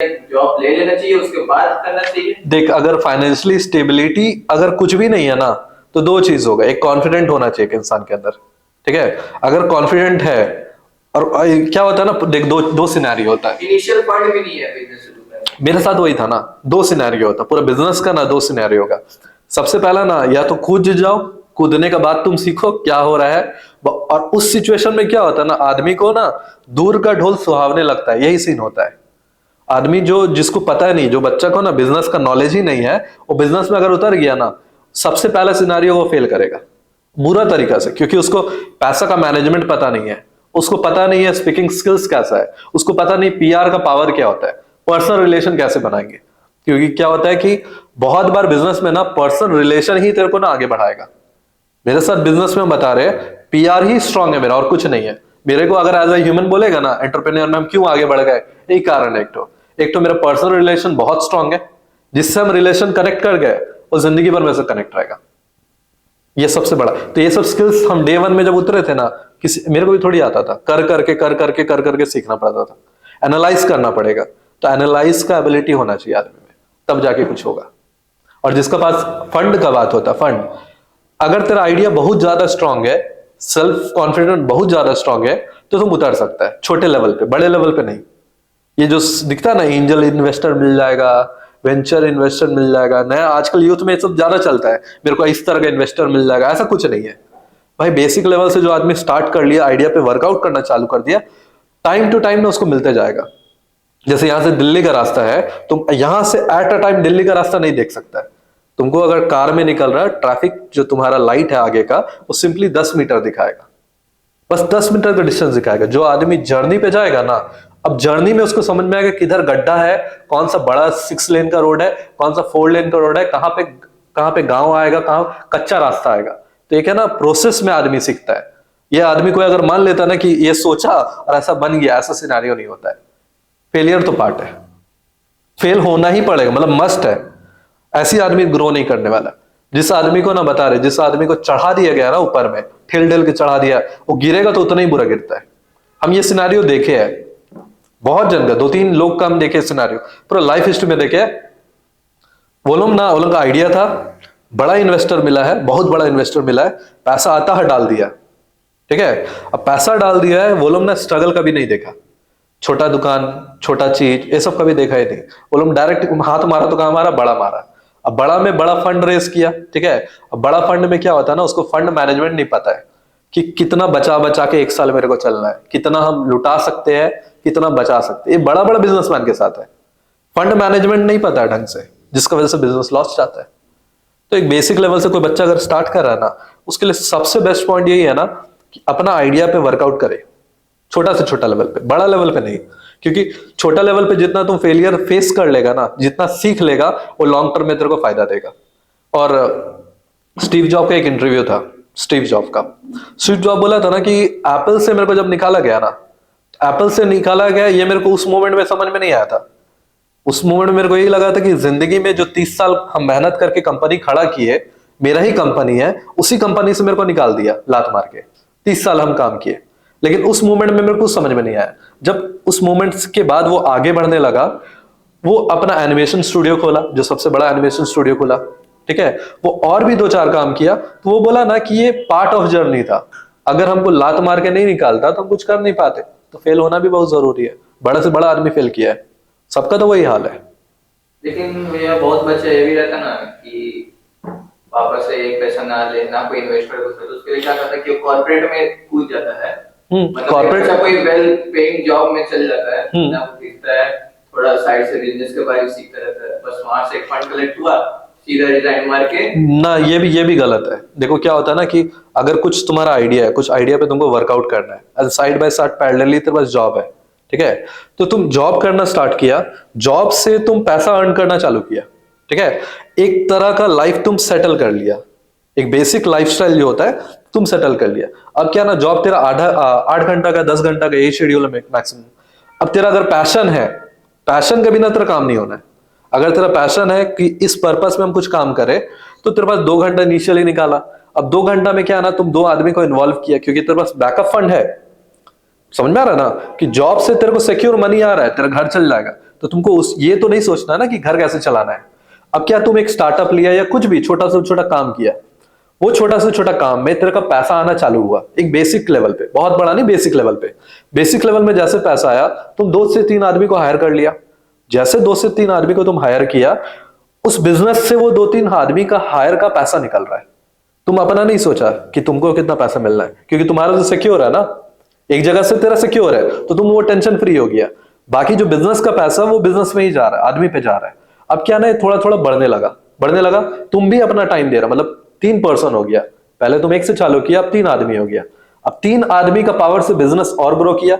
Job ले लेना चाहिए उसके बाद करना चाहिए? देख, अगर फाइनेंशियली स्टेबिलिटी अगर कुछ भी नहीं है ना, तो दो चीज होगा। एक, कॉन्फिडेंट होना चाहिए इंसान के अंदर, ठीक है। अगर कॉन्फिडेंट है, और क्या होता है ना, देख, दो दो सिनेरियो होता है। इनिशियल फंड भी नहीं है बिजनेस शुरू करने में। मेरे साथ वही था ना, दो सिनेरियो होता पूरा बिजनेस का ना, दो सिनेरियो का। सबसे पहला ना, या तो कूद जाओ, कूदने के बाद तुम सीखो क्या हो रहा है। और उस सिचुएशन में क्या होता है ना, आदमी को ना दूर का ढोल सुहावने लगता है, यही सीन होता है। आदमी जो, जिसको पता नहीं, जो बच्चा को ना बिजनेस का नॉलेज ही नहीं है, वो बिजनेस में अगर उतर गया ना, सबसे पहला सिनारियो वो फेल करेगा बुरा तरीका से, क्योंकि उसको पैसा का मैनेजमेंट पता नहीं है, उसको पता नहीं है स्पीकिंग स्किल्स कैसा है, उसको पता नहीं पीआर का पावर क्या होता है, पर्सनल रिलेशन कैसे बनाएंगे। क्योंकि क्या होता है कि बहुत बार बिजनेस में ना पर्सनल रिलेशन ही तेरे को ना आगे बढ़ाएगा। मेरे साथ बिजनेस में बता रहे, पीआर ही स्ट्रांग है मेरा, और कुछ नहीं है। मेरे को अगर एज ए ह्यूमन बोलेगा ना, एंटरप्रेन्योर में हम क्यों आगे बढ़ गए, यही कारण है। एक तो मेरा पर्सनल रिलेशन बहुत स्ट्रांग है, जिससे हम रिलेशन कनेक्ट कर गए वो जिंदगी भर में से कनेक्ट रहेगा। ये सबसे बड़ा। तो ये सब स्किल्स हम डे वन में जब उतरे थे ना, किसी, मेरे को भी थोड़ी आता था, कर करके सीखना पड़ता था, एनालाइज करना पड़ेगा। तो एनालाइज का एबिलिटी होना चाहिए आदमी में, तब जाके कुछ होगा। और जिसका पास फंड का बात होता, फंड, अगर तेरा आइडिया बहुत ज्यादा स्ट्रांग है, सेल्फ कॉन्फिडेंट बहुत ज्यादा स्ट्रांग है, तो तुम उतर सकता है छोटे लेवल पे, बड़े लेवल पे नहीं। ये जो दिखता है ना, एंजल इन्वेस्टर मिल जाएगा, वेंचर इन्वेस्टर मिल जाएगा, नया आजकल यूथ में सब ज्यादा चलता है, मेरे को इस तरह का इन्वेस्टर मिल जाएगा, ऐसा कुछ नहीं है भाई। बेसिक लेवल से जो आदमी स्टार्ट कर लिया, आइडिया पे वर्कआउट करना चालू कर दिया, टाइम टू टाइम ना उसको मिलते जाएगा। जैसे यहां से दिल्ली का रास्ता है, तुम यहां से एट अ टाइम दिल्ली का रास्ता नहीं देख सकता है। तुमको अगर कार में निकल रहा है, ट्रैफिक जो तुम्हारा लाइट है आगे का, वो सिंपली 10 मीटर दिखाएगा, बस 10 मीटर का डिस्टेंस दिखाएगा। जो आदमी जर्नी पे जाएगा ना, अब जर्नी में उसको समझ में आएगा किधर गड्ढा है, कौन सा बड़ा 6 लेन का रोड है, कौन सा 4 लेन का रोड है, कहां पे गांव आएगा, कहां कच्चा रास्ता आएगा। तो एक है ना, प्रोसेस में आदमी सीखता है। ये आदमी को अगर मान लेता ना कि ये सोचा और ऐसा बन गया, ऐसा सिनेरियो नहीं होता है। फेलियर तो पार्ट है, फेल होना ही पड़ेगा, मतलब मस्ट है। ऐसी आदमी ग्रो नहीं करने वाला। जिस आदमी को ना बता रहे, जिस आदमी को चढ़ा दिया गया ना ऊपर में, ठेल ठेल के चढ़ा दिया, वो गिरेगा तो उतना ही बुरा गिरता है। हम ये सिनेरियो देखे हैं बहुत जन का, 2-3 लोग का हम देखे सिनेरियो, पूरा लाइफ हिस्ट्री में देखे। वो लोग ना, वो लोग का आइडिया था, बड़ा इन्वेस्टर मिला है, बहुत बड़ा इन्वेस्टर मिला है, पैसा आता है डाल दिया, ठीक है। अब पैसा डाल दिया है, वो लोग ना स्ट्रगल कभी नहीं देखा, छोटा दुकान, छोटा चीज, ये सब कभी देखा ही नहीं। वो लोग डायरेक्ट हाथ मारा तो कहां मारा, बड़ा मारा। अब बड़ा में बड़ा फंड रेस किया, ठीक है। अब बड़ा फंड में क्या होता है ना, उसको फंड मैनेजमेंट नहीं पता है कि कितना बचा बचा के 1 साल मेरे को चलना है, कितना हम लुटा सकते हैं, कितना बचा सकते हैं। ये बड़ा बड़ा बिजनेसमैन के साथ है, फंड मैनेजमेंट नहीं पता है ढंग से, जिसका वजह से बिजनेस लॉस जाता है। तो एक बेसिक लेवल से कोई बच्चा अगर स्टार्ट कर रहा है ना, उसके लिए सबसे बेस्ट पॉइंट यही है ना कि अपना आइडिया पे वर्कआउट करे, छोटा से छोटा लेवल पे, बड़ा लेवल पे नहीं। क्योंकि छोटा लेवल पे जितना तुम फेलियर फेस कर लेगा ना, जितना सीख लेगा, वो लॉन्ग टर्म में तेरे को फायदा देगा। और स्टीव जॉब का एक इंटरव्यू था, स्टीव जॉब बोला था ना कि एप्पल से मेरे को जब निकाला गया ना, एप्पल से निकाला गया, ये मेरे को उस मोमेंट में समझ में नहीं आया था। उस मोमेंट में मेरे को यही लगा था कि जिंदगी में जो 30 साल हम मेहनत करके कंपनी खड़ा किए, मेरा ही कंपनी है, उसी कंपनी से मेरे को निकाल दिया लात मार के। 30 साल हम काम किए, लेकिन उस मोमेंट में मेरे को समझ में नहीं आया। जब उस मोमेंट के बाद वो आगे बढ़ने लगा, वो अपना एनिमेशन स्टूडियो खोला, जो सबसे बड़ा एनिमेशन स्टूडियो खोला, ठीक है। वो और भी 2-4 काम किया, तो वो बोला ना कि ये पार्ट ऑफ जर्नी था। अगर हमको लात मार के नहीं निकालता तो हम कुछ कर नहीं पाते। तो फेल होना भी बहुत जरूरी है। बड़ा से बड़ा आदमी फेल किया है, सबका तो वही हाल है। लेकिन भैया बहुत बच्चे ये भी रहता ना कि वापस से एक पैसा ना ले, ना कोई इन्वेस्टर को, तो उसके लिए क्या करता है कि कॉर्पोरेट में कूद जाता है। कॉर्पोरेट का कोई वेल पेइंग जॉब में चल जाता है, ना वो सीखता है, थोड़ा साइड से बिजनेस के बारे में सीखता रहता है, बस वहां से एक फंड कलेक्ट हुआ, सीधा रिजाइन मार के ना। ये भी गलत है। देखो क्या होता है ना कि अगर कुछ तुम्हारा आइडिया है, कुछ आइडिया पे तुमको वर्कआउट करना है, साइड बाय साइड पैरेलली तेरे पास जॉब है, ठीक है। तो तुम जॉब करना स्टार्ट किया, जॉब से तुम पैसा अर्न करना चालू किया, ठीक है। एक तरह का लाइफ तुम सेटल कर लिया, एक बेसिक लाइफस्टाइल जो होता है तुम सेटल कर लिया। अब क्या ना, जॉब तेरा 8 घंटा का, 10 घंटा का, यही शेड्यूल है मैक्सिमम। अब तेरा अगर पैशन है, पैशन के बिना तेरा काम नहीं होना है। अगर तेरा पैशन है कि इस पर्पस में हम कुछ काम करें, तो तेरे पास 2 घंटा इनिशियली निकाला। अब 2 घंटा में क्या ना, तुम 2 आदमी को इन्वॉल्व किया, क्योंकि तेरे पास बैकअप फंड है। समझ में आ रहा है ना कि जॉब से तेरे को सिक्योर मनी आ रहा है, तेरा घर चल जाएगा। तो तुमको ये तो नहीं सोचना ना कि घर कैसे चलाना है। अब क्या तुम एक स्टार्टअप लिया या कुछ भी छोटा से छोटा काम किया, वो छोटा से छोटा काम में तेरे का पैसा आना चालू हुआ एक बेसिक लेवल पे, बहुत बड़ा नहीं, बेसिक लेवल पे। बेसिक लेवल में जैसे पैसा आया, तुम 2 से 3 आदमी को हायर कर लिया। जैसे 2 से 3 आदमी को तुम हायर किया, उस बिजनेस से वो 2-3 आदमी का हायर का पैसा निकल रहा है। तुम अपना नहीं सोचा कि तुमको कितना पैसा मिलना है, क्योंकि तुम्हारा तो सिक्योर है ना, एक जगह से तेरा सिक्योर है, तो तुम वो टेंशन फ्री हो गया। बाकी जो बिजनेस का पैसा वो बिजनेस में ही जा रहा है, आदमी पे जा रहा है। अब क्या ना, थोड़ा थोड़ा बढ़ने लगा। तुम भी अपना टाइम दे रहा, मतलब 3 पर्सन हो गया। पहले तुम 1 से चालू किया, अब 3 आदमी हो गया। अब 3 आदमी का पावर से बिजनेस और ग्रो किया।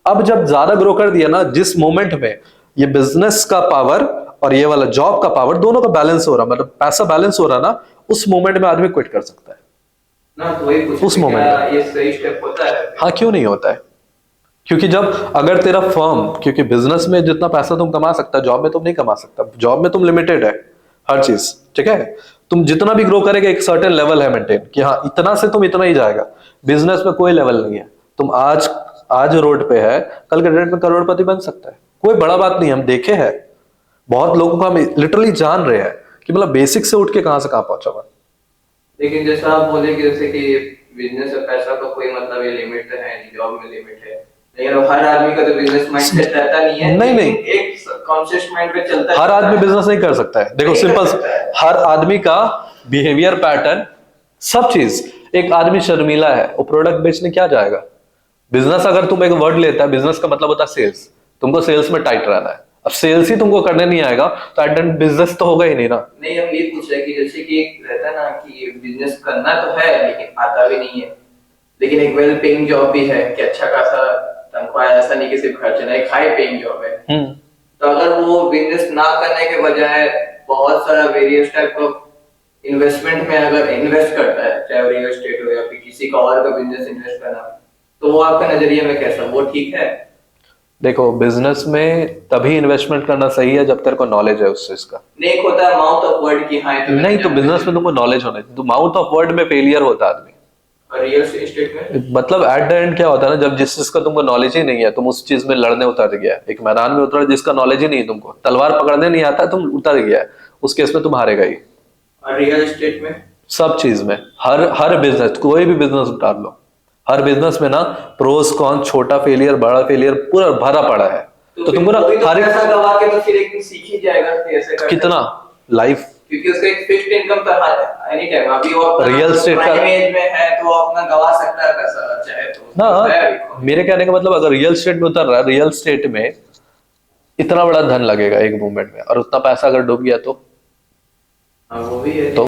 अब जब ज्यादा ग्रो कर दिया ना, जिस मोमेंट में ये बिजनेस का पावर और ये वाला जॉब का पावर दोनों का बैलेंस हो रहा, मतलब पैसा बैलेंस हो रहा ना, उस मोमेंट में आदमी क्विट कर सकता है ना। तो वही उस मोमेंट ये सही स्टेप होता है? हाँ, क्यों नहीं होता है? क्योंकि जब अगर तेरा फर्म, क्योंकि बिजनेस में जितना पैसा तुम कमा सकता है, जॉब में तुम नहीं कमा सकता। जॉब में तुम लिमिटेड है हर चीज, ठीक है। तुम जितना भी ग्रो करेगा एक सर्टेन लेवल है मेंटेन, कि हाँ इतना से तुम इतना ही जाएगा। बिजनेस में कोई लेवल नहीं है। तुम आज रोड पे है, कल के डेट में करोड़पति बन सकता है, कोई बड़ा बात नहीं। हम देखे हैं बहुत लोगों को, हम लिटरली जान रहे हैं कि मतलब बेसिक से उठ के कहां से कहां पहुंचा हुआ। लेकिन जैसा आप बोले कि जैसे कि बिजनेस में पैसा का कोई मतलब ये लिमिट है नहीं, जॉब में लिमिट है, लेकिन हर आदमी का तो बिजनेस माइंडसेट रहता नहीं है। नहीं, एक कॉन्शियस माइंड पे चलता है। हर आदमी बिजनेस नहीं कर सकता है। देखो सिंपल, हर आदमी का बिहेवियर पैटर्न, सब चीज। एक आदमी शर्मीला है, वो प्रोडक्ट बेचने क्या जाएगा? बिजनेस, अगर तुम एक वर्ड लेता है, बिजनेस का मतलब होता है सेल्स। तुमको सेल्स में टाइट रहना है। अब सेल्स ही तुमको करने नहीं आएगा तो एट बिजनेस तो होगा ही नहीं ना। नहीं, हम ये पूछ रहे हैं कि जैसे कि एक रहता है ना कि बिजनेस करना तो है लेकिन आता भी नहीं है, लेकिन एक वेल पेइंग जॉब भी है कि अच्छा खासा तनख्वाह, ऐसा नहीं कि सिर्फ खर्च नहीं, एक हाई पेइंग जॉब है। तो अगर वो बिजनेस ना करने के बजाय बहुत सारा वेरियस टाइप ऑफ इन्वेस्टमेंट में अगर इन्वेस्ट करता है, चाहे रियल एस्टेट हो या फिर किसी का और का बिजनेस इन्वेस्ट करना, तो वो आपके नजरिए में कैसा, वो ठीक है? देखो बिजनेस में तभी इन्वेस्टमेंट करना सही है जब तेरे को नॉलेज है उस चीज का। नहीं, एक होता है माउथ ऑफ वर्ड की हाँ नहीं, तो बिजनेस में तुमको नॉलेज होना चाहिए। तो माउथ ऑफ वर्ड में फेलियर होता है आदमी। और रियल एस्टेट में मतलब एट द एंड क्या होता है ना, जब जिस चीज का तुमको नॉलेज ही नहीं है, तुम उस चीज में लड़ने उतर गया, एक मैदान में उतर जिसका नॉलेज ही नहीं है, तुमको तलवार पकड़ने नहीं आता, तुम उतर गया, उस केस में तुम हारेगा ही। और रियल एस्टेट में, सब चीज में, हर बिजनेस, कोई भी बिजनेस उतार लो, हर बिजनेस में ना प्रोस कॉन, छोटा फेलियर बड़ा फेलियर पूरा भरा पड़ा है। तो तुमको ना हर एक पैसा गवा के तो फिर एक दिन सीख ही जाएगा कि ऐसे करना। कितना लाइफ, क्योंकि उसका एक फिक्स्ड इनकम तो है एनी टाइम। अभी वो रियल एस्टेट का एज में है तो वो अपना गवा सकता है पैसा, चाहे तो ना। मेरे कहने का मतलब, अगर रियल एस्टेट में उतर रहा है, रियल एस्टेट में इतना बड़ा धन लगेगा एक मूवमेंट में, और उतना पैसा अगर डूब गया तो वो भी है। तो